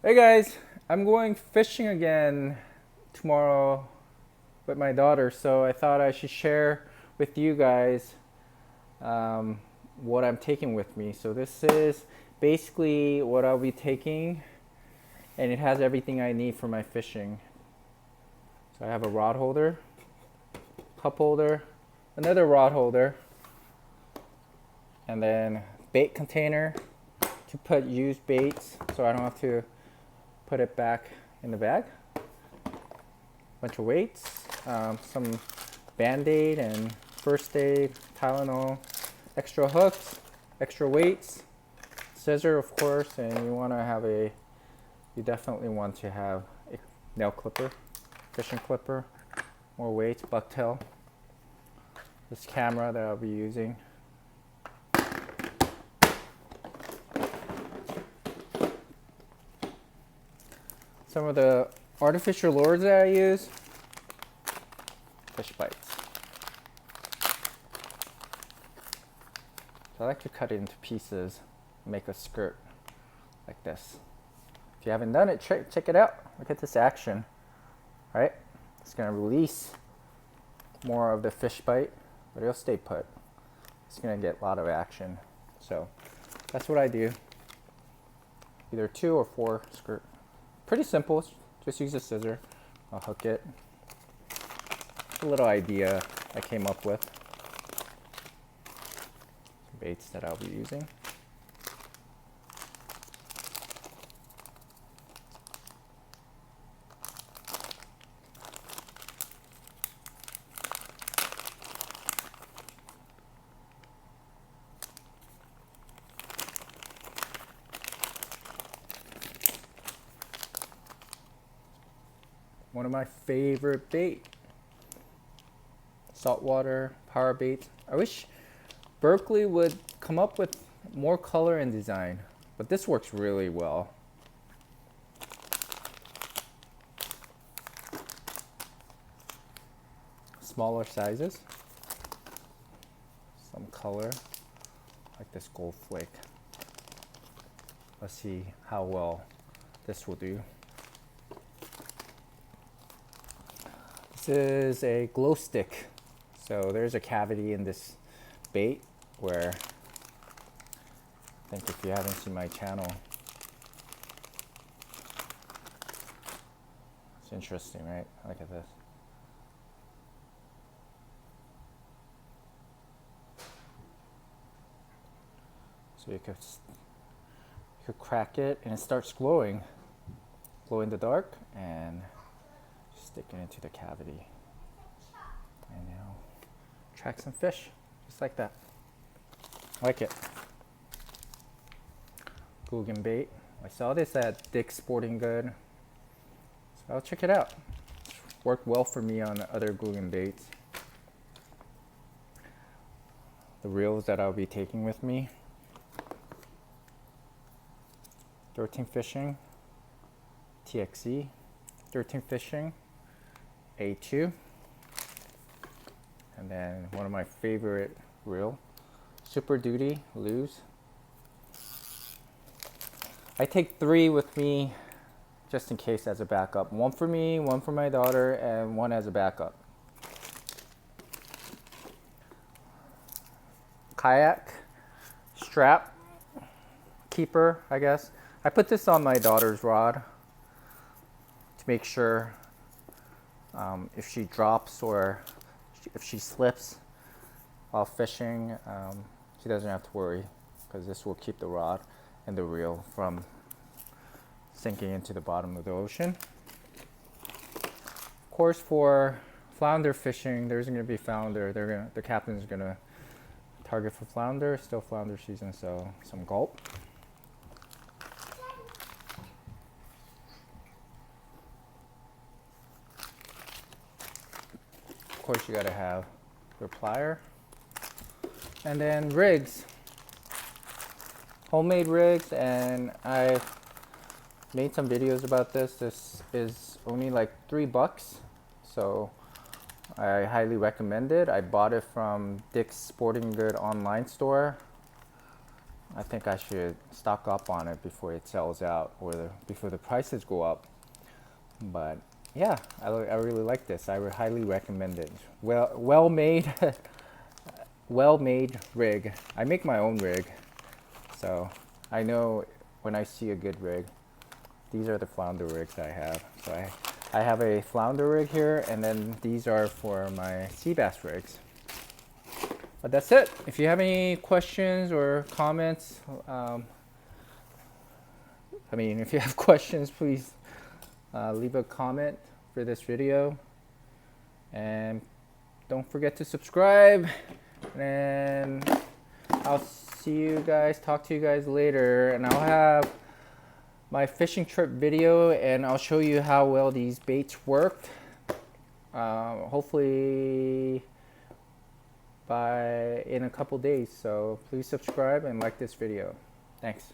Hey guys, I'm going fishing again tomorrow with my daughter, so I thought I should share with you guys um, what I'm taking with me. So this is basically what I'll be taking, and it has everything I need for my fishing. So I have a rod holder, cup holder, another rod holder, and then bait container to put used baits so I don't have to put it back in the bag. Bunch of weights, some Band-Aid and first aid, Tylenol, extra hooks, extra weights, scissor of course, and you definitely want to have a nail clipper, fishing clipper, more weights, bucktail, this camera that I'll be using. Some of the artificial lures that I use, fish bites. So I like to cut it into pieces, make a skirt like this. If you haven't done it, check it out. Look at this action, right? It's gonna release more of the fish bite, but it'll stay put. It's gonna get a lot of action. So that's what I do. Either 2 or 4 skirt. Pretty simple, just use a scissor. I'll hook it. A little idea I came up with. Some baits that I'll be using. One of my favorite bait, saltwater power bait. I wish Berkeley would come up with more color and design, but this works really well. Smaller sizes, some color, like this gold flake. Let's see how well this will do. This is a glow stick. So there's a cavity in this bait where, I think if you haven't seen my channel, it's interesting, right? Look at this. So you could crack it and it starts glowing, glow in the dark, and stick it into the cavity. And now track some fish, just like that. I like it. Guggen bait. I saw this at Dick's Sporting Good, so I'll check it out. It's worked well for me on other Guggen baits. The reels that I'll be taking with me: 13 Fishing TXE, 13 Fishing A2, and then one of my favorite reel, Super Duty Lose. I take 3 with me just in case as a backup. 1 for me, 1 for my daughter, and 1 as a backup. Kayak strap keeper, I guess. I put this on my daughter's rod to make sure if she drops or if she slips while fishing, she doesn't have to worry, because this will keep the rod and the reel from sinking into the bottom of the ocean. Of course, for flounder fishing, there's going to be flounder. The captain's going to target for flounder. Still flounder season, so some gulp. Of course, you got to have your plier. And then rigs, homemade rigs, and I've made some videos about this. This is only like $3, so I highly recommend it. I bought it from Dick's Sporting Good online store. I think I should stock up on it before it sells out or before the prices go up. But yeah, I really like this. I would highly recommend it. Well made, well made rig. I make my own rig, so I know when I see a good rig. These are the flounder rigs I have. So I have a flounder rig here, and then these are for my sea bass rigs. But that's it. If you have any questions or comments, if you have questions, please leave a comment for this video. And don't forget to subscribe. And I'll see you guys, talk to you guys later. And I'll have my fishing trip video, and I'll show you how well these baits worked. Hopefully in a couple days. So please subscribe and like this video. Thanks.